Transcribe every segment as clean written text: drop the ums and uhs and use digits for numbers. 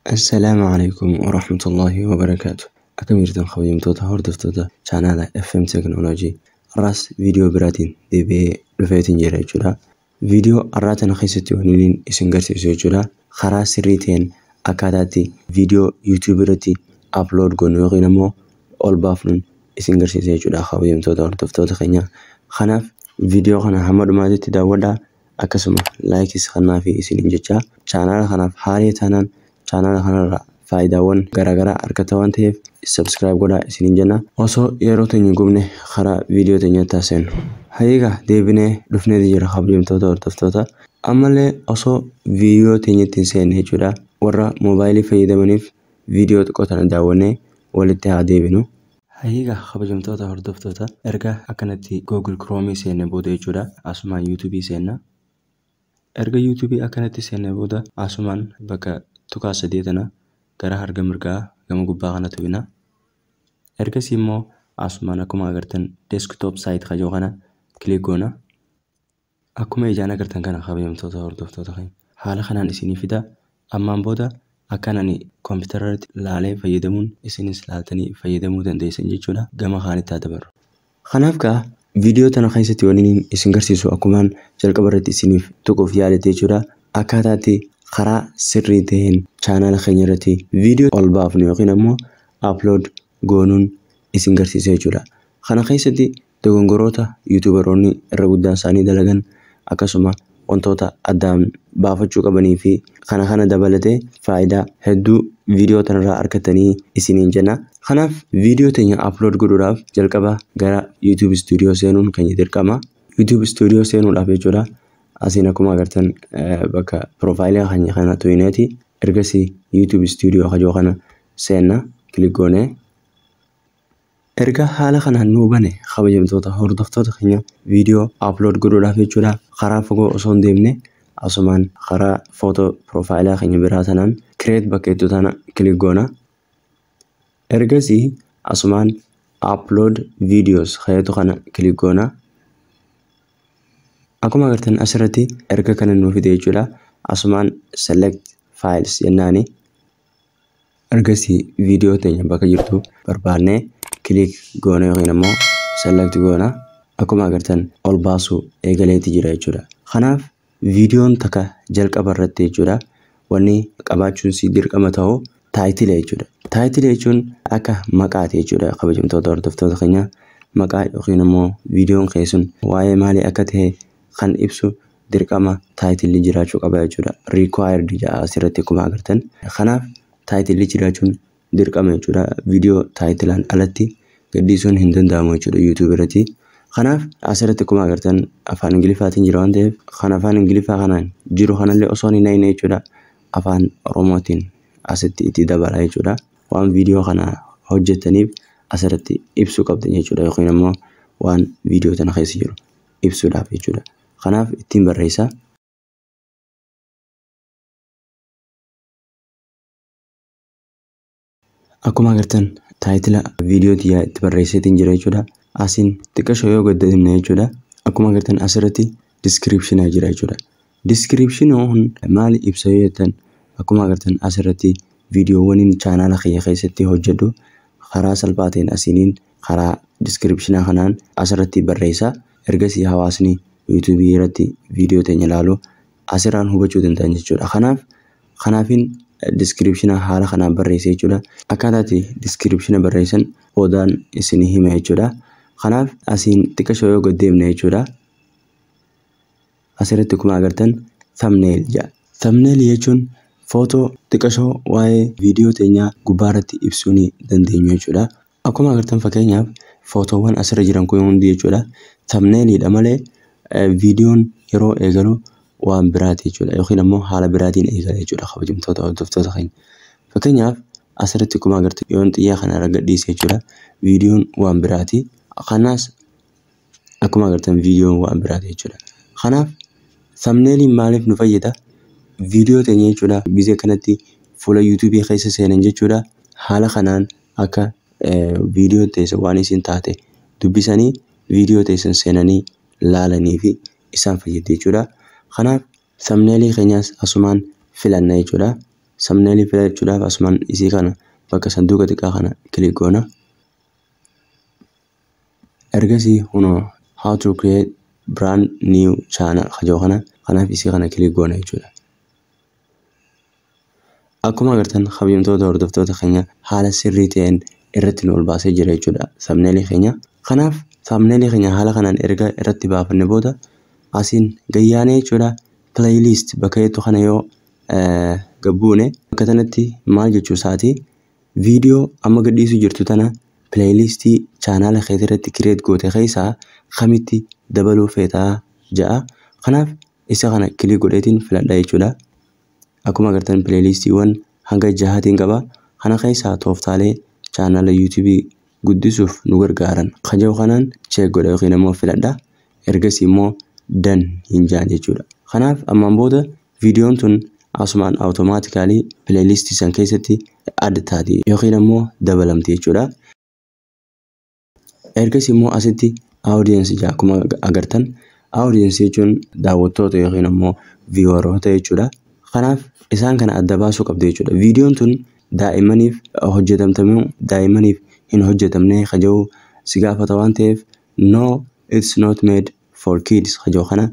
السلام عليكم ورحمة الله وبركاته. أكملتن خويم توتا هردفتوتا channel FM Technology راس فيديو براتين دي بي رفيتين جيري جودا فيديو أراتنا خيستي ونين إسنغرسي سو جودا خراس ريتين أكاداتي فيديو يوتيوبرتي أبلود غنوغي نمو أول بافنون إسنغرسي سو جودا خويم توتا هردفتوتا خينيا خناف فيديو خنا حمد مادي تداودا أكسما لايكيس خنا في إسنين جيجا channel خناف حالي تانان channel kanarra faayidaawwan garaagaraa argata waan ta'eef subscribe godhaa isiniin jenna. Osoo yeroo teenya gubne karaa viidiyoo teenya taasisnu. Hayiga deebinee dhufnee jira kabajamtoota hordoftoota. Ammallee osoo viidiyoo teenyatti hin seenne jechuudha. Warra moobaayilii fayyadamaniif viidiyoo xiqqoo tana daawwannee walitti haa deebinu. Hayiga kabajamtoota hordoftoota erga akkanatti Google Chrome seenne booda jechuudha. Asumaan YouTube seenna. Erga YouTube akkanatti seenne booda asumaan bakka tukaa sadeetana gara harga mirgaa gama gubbaa kanatu bina. Ergasii immoo asumaan akkuma agartan desktop site kajoo kana click goona. Akkuma ijaan agartan kana kabajamtoota hordoftoota keenya. Haala kanaan isinii fida. Ammaan booda akkanani kompiitarratti laalee fayyadamuun isinis laaltanii fayyadamuu dandeessan jechuudha. Gama kaanitti haa dabarru. Kanaaf gaa viidiyoo tana keessatti waniin isin garsiisu akkumaan jalqaba irratti isiniif tuquuf yaadate jechuudha. Akkaataatti karaa sirrii ta'een channel keenya irratti viidiyoo ol baafnu yookiin ammoo upload goonuun isin garsiisa jechuudha. Kana keessatti dogongoroota yuutuubaroonni irra guddaan isaanii dalagan akkasuma wantoota addaan baafachuu qabanii fi kana dabalatee faayidaa hedduu viidiyoo tanarraa argatanii isiniin jenna. Kanaaf viidiyoo teenya upload godhuudhaaf jalqaba gara YouTube Studio seenuun keenya dirqama. YouTube Studio seenuudhaaf jechuudha. Asiin akkuma agartan bakka profaayilii keenya kana tuyineeti ergasii YouTube Studio kajoo kana seenna click goone. Erga haala kanaan nuu bane kabajamtoota hordoftoota keenya viidiyoo upload godhuudhaaf jechuudha. Karaa fagoo osoo hin deemne asumaan karaa footoo profaayilii keenya biraa tanaan create bakkeettuu tana click goona. Ergasii asumaan upload videos kayeetu kana click goona. Akkuma agartan asirratti erga kana nuu fide jechuudha. Asumaan select files jennaani. Ergasii viidiyoo teenya bakka jirtu barbaannee click goona yookiin immoo select goona. Akkuma agartan ol baasuu eegaleeti jira jechuudha. Kanaaf viidiyoon takka jalqaba irratti jechuudha. Wanni qabaachuun si dirqama ta'u title jechuudha. Title jechuun akka maqaati jechuudha kabajamtoota hordoftoota keenya. Maqaa yookiin immoo viidiyoon keessun waa'ee maalii akka ta'e kan ibsu dirqama title jiraachuu qaba jechuudha. Required jedha asirratti akkuma agartan. Kanaaf title jiraachuun dirqama jechuudha. Viidiyoo titlean alatti gadhiisuun hin danda'amu jechuudha YouTube irratti. Kanaaf asirratti akkuma agartan afaan Ingiliffaatiin jira waan ta'eef kan afaan Ingiliffaa kanaan jiru kanallee osoo hin nayne jechuudha. Afaan Oromootiin asitti itti dabala jechuudha. Waan viidiyoo kana hojjetaniif asirratti ibsuu qabdan jechuudha yookiin immoo waan viidiyoo tana keessa jiru ibsuudhaaf jechuudha. Kanaaf ittiin barreessa. Akkuma agartan title viidiyoo tiyyaa itti barreesseetiin jira jechuudha. Asiin xiqqashoo yoo gaddadimne jechuudha. Akkuma agartan asirratti description jira jechuudha. Description maal ibsa yoo jettan akkuma agartan asirratti viidiyoowwan channel keenya keessatti hojjedhu karaa salphaa ta'een asiiniin karaa description kanaan asirratti barreessa. Ergasii hawaasni YouTube irratti viidiyoo teenya ilaalu asirraan hubachuu danda'an jechuudha. Kanaafin description haala kanaan barreessee jechuudha. Akkaataatti description barreessan odaan isinii hima jechuudha. Kanaaf asiin xiqqashoo yoo gaddeemne jechuudha. Asirratti akkuma agartan thumbnail jedha. Thumbnail jechuun footoo xiqqashoo waa'ee viidiyoo teenyaa gubbaarratti ibsuu ni dandeenyu jechuudha. Akkuma agartan fakkeenyaaf footoowwan asirra jiran kun hundi jechuudha. Thumbnailidha malee viidiyoon yeroo eegalu waan biraati jechuudha yookiin immoo haala biraatiin eegala jechuudha kabajamtoota hordoftoota keenya. Fakkeenyaaf asirratti akkuma agartan yoon xiyyaa kana irra gadhiise jechuudha. Viidiyoon waan biraati. Kanaas akkuma agartan viidiyoon waan biraati jechuudha. Kanaaf thumbnailiin maaliif nu fayyada? Viidiyoo teenya jechuudha gizee kanatti fuula YouTube keessa seenan jechuudha. Haala kanaan akka viidiyoo teessa waan isin taate dubbisanii viidiyoo teessan seenanii laalanii fi isaan fayyada jechuudha. Kanaaf thumbnailii keenyas asumaan filanna jechuudha. thumbnail filachuudhaaf asumaan isii kana bakka sanduuqa xiqqaa kana click goona. Ergasii how to create brand new channel kajoo kanaaf isii kana click goona jechuudha. Akkuma agartan kabajamtoota hordoftoota keenya haala sirrii ta'een irratti nu ol baasee jira jechuudha thumbnail keenya. Kanaaf thumbnail keenya haala kanaan erga irratti baafanne booda asiin gayyaanee jechuudha playlist bakka jettu kana yoo gabbuune bakka kanatti maal jechuu isaati viidiyoo amma gadhiisu jirtu tana playlistii channel keetii irratti create goote keessaa kamitti dabaluu feetaa ja'a. Kanaaf isa kana click godheetiin filadha jechuudha. Akkuma agartan playlistiiwwan hanga 6 qaba. Kana keessaa tooftaalee channel YouTube guddisuuf nu gargaaran kajoo kanaan check godha yookiin immoo filadha. Ergasii immoo done hin jaan jechuudha. Kanaaf ammaan booda viidiyoon tun asumaan automatically playlist san keessatti add taati yookiin immoo dabalamti jechuudha. Ergasii immoo asitti audience jaa akkuma agartan audience jechuun daawwattoota yookiin immoo vieweroota jechuudha. Kanaaf isaan kana adda baasuu qabdu jechuudha. Viidiyoon tun daa'imaniif hojjetamtamuu daa'imaniif hin hojjetamne kajoo si gaafata waan ta'eef no it's not made for kids kajoo kana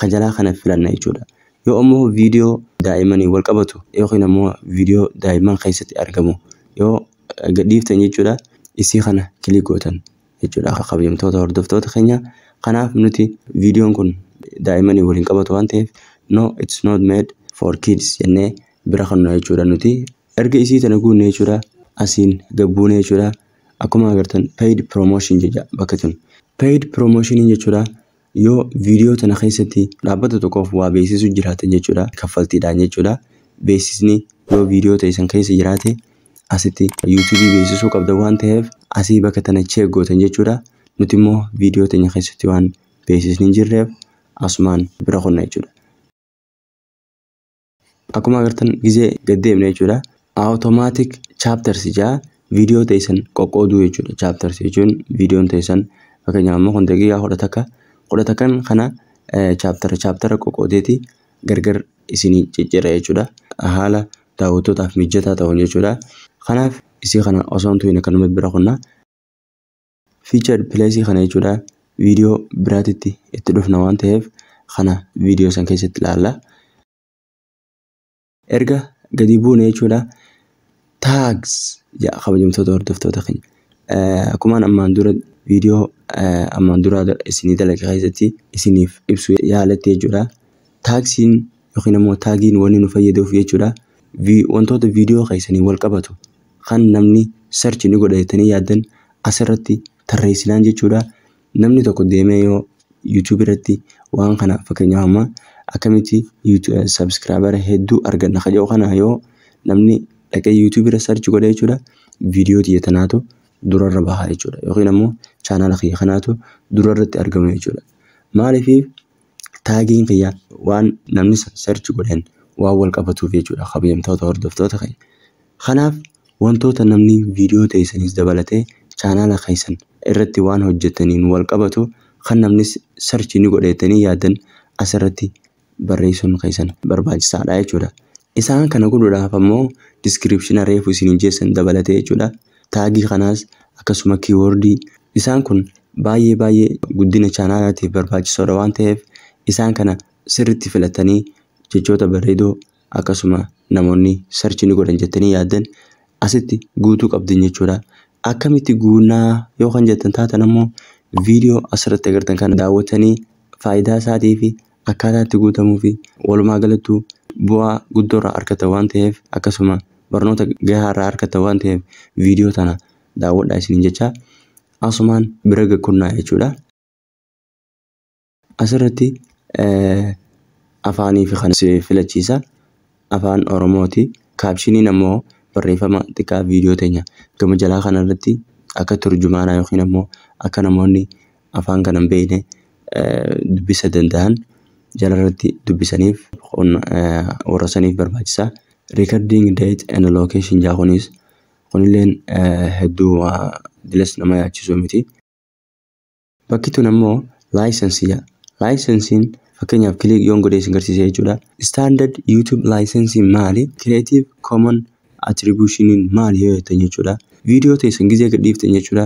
kajalaa kana filanna jechuudha. Yoo ammoo viidiyoo daa'imanii wal qabatu yookiin immoo viidiyoo daa'iman keessatti argamu yoo gadhiiftan jechuudha isii kana click gootan jechuudha. Kabajamtoota hordoftoota keenya kanaaf nuti viidiyoon kun daa'imanii waliin qabatu waan ta'eef no it's not made for kids jennee bira kannu jechuudha nuti. Erga isii tana guunne jechuudha asiin gabbuune jechuudha. Akkuma agartan paid promotion jecha bakka tun paid promotion jechuudha. Yoo viidiyoo tana keessatti dhaabbata tokkoof waa beeksisuu jiraatan jechuudha kaffaltiidhaan jechuudha. Beeksisni yoo viidiyoo ta'an keessa jiraate asitti YouTube beeksisuu qabda waan ta'eef asii bakka tana check gootan jechuudha. Nuti immoo viidiyoo tana keessatti waan beeksisni jirreef asumaan bira kanna jechuudha. Akkuma agartan gizee gaddeemne jechuudha. Automatic chapters jaa viidiyoo ta'an qoqqooduu jechuudha. Chapters jechuun viidiyoon ta'an fakkeenyaaf ammoo kun daqiiqaa 10 kana chaptera qoqqoodeeti gargar isinii ciccira jechuudha. Haala daawwattootaaf mijataa ta'uun jechuudha. Kanaaf isii kana osoo hin tuqin akkanumatti bira kanna. Featured place kana jechuudha viidiyoo biraatitti itti dhufna waan ta'eef kana viidiyoo san keessatti ilaalla. Erga gadi buune jechuudha tags jaa kabajamtoota hordoftoota keenya. Akkuma ammaan dura viidiyoo ammaan dura isinii dalage keessatti isiniif ibsu yaalatte jechuudha. Tagsiin yookiin immoo taagiin wanni nu fayyaduuf jechuudha. Wantoota viidiyoo keessanii wal qabatu kan namni search ni godhatanii yaadan asirratti tarreessinaan jechuudha. Namni tokko deemee yoo YouTube irratti waan kana fakkeenyaaf amma akkamitti subscriber hedduu arganna kajoo kana yoo namni dhaqee YouTube irra search godhe jechuudha viidiyoo xiyyeetanaatu durarra bahaa jechuudha. Yookiin immoo channel kiyya kanaatu durarratti argamu jechuudha. Maaliif taagiin kiyya waan namni search godhan waan wal qabatuuf jechuudha kabajamtoota hordoftoota keenya. Kanaaf wantoota namni viidiyoo ta'anis dabalatee channel keessan irratti waan hojjetaniin wal qabatu kan namni search ni godhatanii yaadan asirratti barreessuun keessan barbaachisaadha jechuudha. Isaan kana godhuudhaaf ammoo description reefu isin jeessan dabalatee jechuudha. Taagii kanaas akkasuma keywordii isaan kun baay'ee guddina channelaatiif barbaachisoodha waan ta'eef isaan kana sirriitti filatanii jechoota bareedoo akkasuma namoonni search ni godhan jettanii yaadan asitti guutuu qabdin jechuudha. Akkamitti guunaa yoo kan jettan taatan ammoo viidiyoo asirratti agartan kan daawwatanii faayidaa isaatii fi akkaataa itti guutamuu fi walumaa galatti bu'aa guddoorraa argatan waan ta'eef akkasuma barnoota gahaarraa argatan waan ta'eef viidiyoo tana daawwadhaa isiniin jecha asumaan bira gakkonnaa jechuudha. Asirratti afaanii fi kan filachiisa afaan Oromooti. Kaapshiniin ammoo barreeffama xiqqaa viidiyoo teenya gama jalaa kanarratti akka turjumaanaa yookiin ammoo akka namoonni afaan kana hin beekne dubbisa danda'an jalarratti dubbisaniif warra saniif barbaachisa. Recording date and location jaa kunilleen hedduu dilas nama yaachisu miti. Bakki tun ammoo laayisensiidha. Laayisensiin fakkeenyaaf click yoon godhee isin garsiisa jechuudha. Standard YouTube licensing maali? Creative Commons attribution maali yoo jettan jechuudha. Viidiyoo teessan gizee gadhiiftan jechuudha.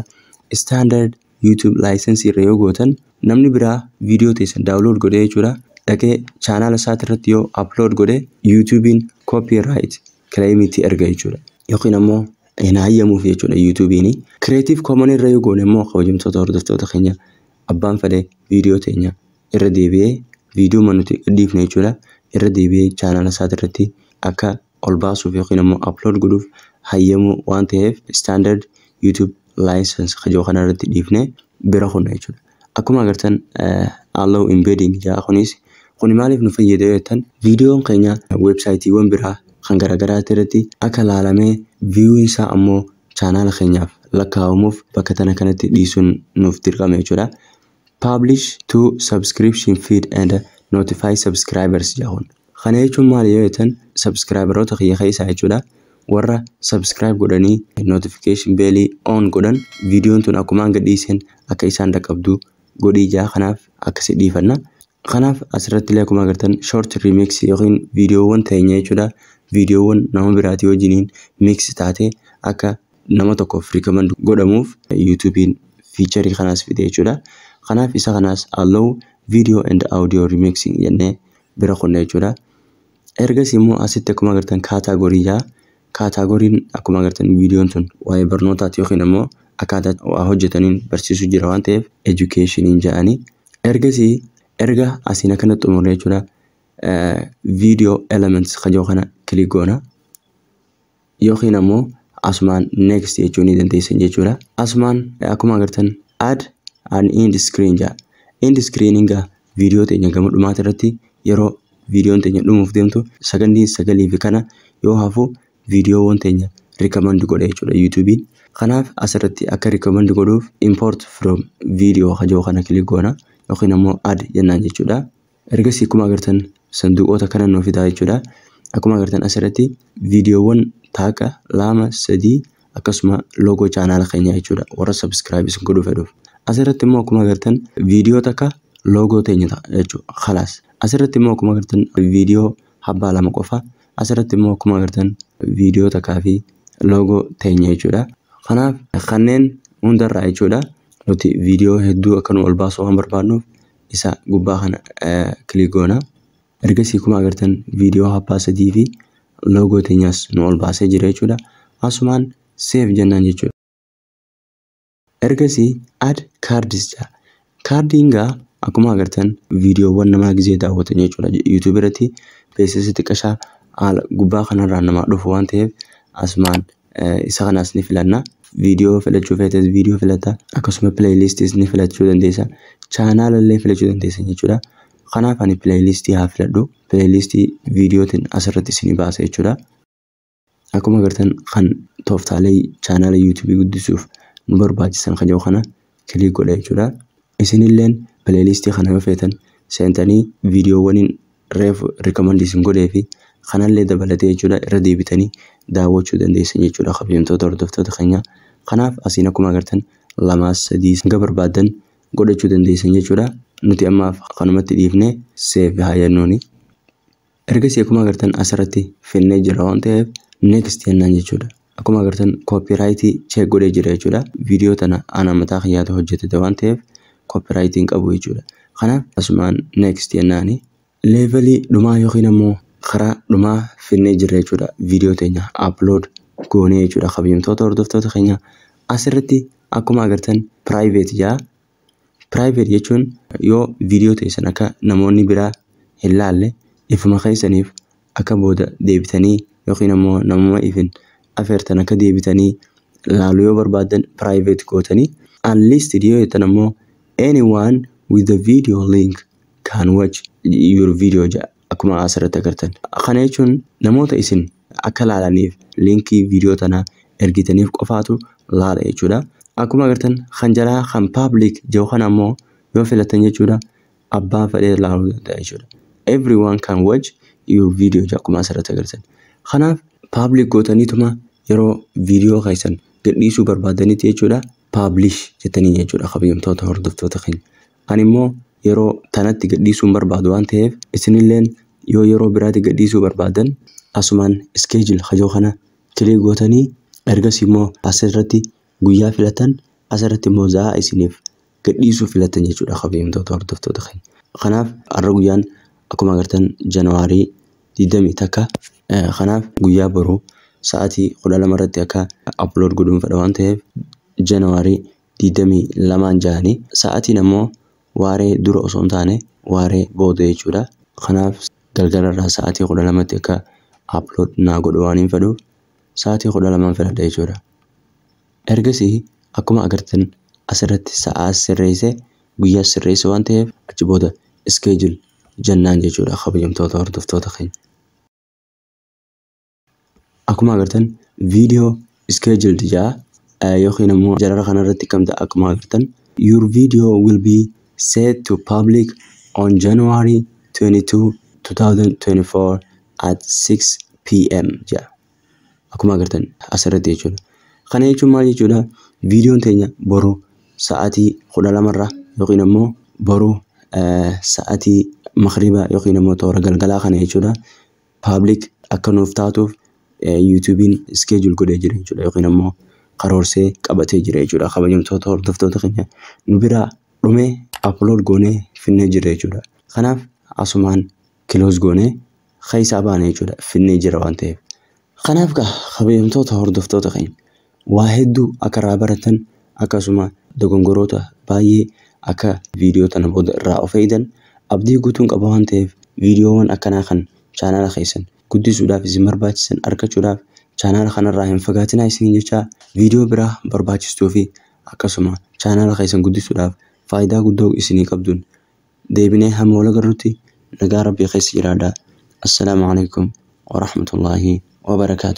Standard YouTube licensing irra yoo gootan namni biraa viidiyoo teessan download godhee jechuudha. Dhaqee channel isaati irratti yoo upload godhe YouTube'n copyright claim itti erga jechuudha. Yookiin ammoo hin hayyamuuf jechuudha YouTube'n. Creative Commons irra yoo goone immoo kabajamtoota hordoftoota keenya abbaan fedhe viidiyoo teenya irra deebi'ee viidiyoo manuti gadhiifne jechuudha. Irra deebi'ee channel isaati irratti akka ol baasuuf yookiin ammoo upload godhuuf hayyamu waan ta'eef standard YouTube license kajoo kana irratti dhiifne bira kunna jechuudha. Akkuma agartan allow embedding jaa kunis kuni maaliif nu fayyada yoo jettan viidiyoon keenya websaayitiiwwan biraa kan garaagaraa irratti akka laalamee viewing isaa ammoo channel keenyaaf lakkaa'amuuf bakka tana kanatti dhiisuun nuuf dirqama jechuudha. Publish to subscription feed and notify subscribers jaahun. Kana jechuun maali yoo jettan subscriberoota kiyya keessaa jechuudha. Warra subscribe godhanii notification bell on godhan viidiyoon tun akkuma gadhiisen akka isaan dhaqqabdu godhii jaa kanaaf akkasi dhiifanna. Kanaaf asirratti illee akkuma agartan short remix yookiin viidiyoowwan teenya jechuudha. Viidiyoowwan nama biraatii wajjiniin mix taate akka nama tokkoof recommend godhamuuf YouTube'n feature kanaas fide jechuudha. Kanaaf isa kanaas allow video and audio remixing jennee bira kunna jechuudha. Ergas immoo asitti akkuma agartan category jaa. Categoriin akkuma agartan viidiyoon tun waa'ee barnootaati yookiin ammoo akkaataa waa hojjetaniin barsiisuu jira waan ta'eef educationiin jedhanii. Ergasii erga asiin akkana xumurre jechuudha. Video elements kajoo kana click goona. Yookiin ammoo asumaan next jechuu ni dandeessan jechuudha. Asumaan akkuma agartan add an end screen jaa. End screeninga viidiyoo teenya gama dhumaati irratti yeroo viidiyoon teenya dhumuuf deemtu sagandii sagalii fi kana yoo hafu viidiyoowwan teenya recommend godha jechuudha YouTube'n. Kanaaf asirratti akka recommend godhuuf import from video kajoo kana click goona yookiin ammoo add jennaan jechuudha. Ergasii akkuma agartan sanduuqoota kana nuuf fidaa jechuudha. Akkuma agartan asirratti viidiyoowwan taaqa 2 3 akkasuma logo channel keenya jechuudha. Warra subscribe godhuu fedhuuf. Asirratti immoo akkuma agartan viidiyoo takka logo teenya jechuudha. Khalaas. Asirratti immoo akkuma agartan viidiyoo habbaa 2 qofa. Asirratti immoo akkuma agartan viidiyoo takkaa fi logo teenya jechuudha. Kanaaf kanneen hundarraa jechuudha. Nuti viidiyoo hedduu akka nu ol baasuu waan barbaadnuuf isa gubbaa kana click goona. Ergasii akkuma agartan viidiyoo habbaa 3 fi logo teenyas nu ol baasee jira jechuudha. Asumaan save jennaan jechuudha. Ergasii add cards jaa. Kaardiingaa akkuma agartan viidiyoowwan namaa gizee daawwatan jechuudha. YouTube irratti beeksisa xiqqashaa haala gubbaa kanarraa namaa dhufu waan ta'eef asumaan isa kanaas ni filanna. Viidiyoo filachuu feetes viidiyoo filata. Akkasuma playlistis ni filachuu dandeessa. Channel illee filachuu dandeessa jechuudha. Kanaaf ani playlistii haa filadhu. Playlistii viidiyootiin asirratti isinii baasa jechuudha. Akkuma agartan kan tooftaalee channel YouTube guddisuuf nu barbaachisan kajoo kana click godha jechuudha. Isinilleen playlistii kana yoo feetan seentanii viidiyoowwaniin reef recommend isin godhee fi kanallee dabalatee jechuudha irra deebitanii daawwachuu dandeessan jechuudha kabajamtoota hordoftoota keenya. Kanaaf asiin akkuma agartan 2 3 hanga barbaadan godhachuu dandeessan jechuudha. Nuti ammaaf kanumatti dhiifnee save haa jennuuni. Ergasii akkuma agartan asirratti finnee jira waan ta'eef next jennaan jechuudha. Akkuma agartan copyright check godhee jira jechuudha. Viidiyoo tana ana mataa kiyyaatu hojjetete waan ta'eef copyrightiin qabu jechuudha. Kanaaf asumaan next jennaani. Levelii dhumaa yookiin ammoo karaa dhumaa finnee jira jechuudha. Viidiyoo teenya upload goonee jechuudha kabajamtoota hordoftoota keenya. Asirratti akkuma agartan private jaa. Private jechuun yoo viidiyoo teessan akka namoonni biraa hin laalle ifuma keessaniif akka booda deebitanii yookiin ammoo namuma ifin afeertan akka deebitanii laaluu yoo barbaadan private gootanii unlisted yoo jettan ammoo anyone with the video link can watch your video jaa. Akkuma asirratti agartan. Kana jechuun namoota isin akka laalaniif linkii viidiyoo tanaa ergitaniif qofaatu laala jechuudha. Akkuma agartan kan jalaa kan public jiru kana ammoo yoo filatan jechuudha abbaan fedhee laaluu danda'a jechuudha. Everyone can watch your video jaa akkuma asirratti agartan. Kanaaf public gootaniituma yeroo viidiyoo keessan gadhiisuu barbaadanitti jechuudha publish jettanii jechuudha kabajamtoota hordoftoota keenya. Ani immoo yeroo tanatti gadhiisuun barbaadu waan ta'eef isinilleen yoo yeroo biraatti gadhiisuu barbaadan asumaan schedule hajoo kana kilik gootanii ergas immoo asirratti guyyaa filatan asirratti immoo za'a isiniif gadhiisuu filatan jechuudha kabajamtoota hordoftoota keenya. Kanaaf har'a guyyaan akkuma agartan Janaarii 20 takka kanaaf guyyaa boruu sa'aatii 12 irratti akka upload godhuun fedha waan ta'eef Janaarii 22 ja'anii sa'aatiin ammoo waaree dura osoo hin taane waaree booda jechuudha. Kanaaf galgalarraa sa'aatii 12tti akka upload naa godhu waan hin fedhuuf sa'aatii 12 fedhadha jechuudha. Ergasii akkuma agartan asirratti sa'aa sirreessee guyyaa sirreessee waan ta'eef achi booda schedule jennaan jechuudha kabajamtoota hordoftoota keenya. Akkuma agartan video scheduled jaa yookiin immoo jarara kanarratti kamta akkuma agartan your video will be set to public on January 22, 2024 at 6 PM jaa. Akkuma agartan asirratti jechuudha. Kana jechuun maal jechuudha? Viidiyoon teenya boruu sa'aatii 12 irraa yookiin immoo boruu sa'aatii maghribaa yookiin immoo toora galgalaa kana jechuudha. Public akka nuuf taatuuf YouTube'n schedule godhee jira jechuudha yookiin immoo karoorsee qabatee jira jechuudha. Kabajamtoota hordoftoota keenya nu biraa dhumee upload goonee finnee jira jechuudha. Kanaaf asumaan close goonee keessaa baane jechuudha finnee jira waan ta'eef. Kanaaf kabajamtoota hordoftoota keenya waa hedduu akka irraa baratan akkasuma dogongoroota baay'ee akka viidiyoo tana booda irraa of eegan abdii guutuun qaba waan ta'eef viidiyoowwan akkanaa kan chaanaala keessan guddisuudhaaf isin barbaachisan argachuudhaaf chaanaala kanarraa hin fagaatinaa isiniin jecha viidiyoo biraa barbaachistuu fi akkasuma chaanaala keessan guddisuudhaaf faayidaa guddoo isinii qabduun deebinee hamma wal agarrutti nagaa rabbii keessa jiraadhaa. Assalaamu alaikum wa rahmatullaahi wa barakaatuh.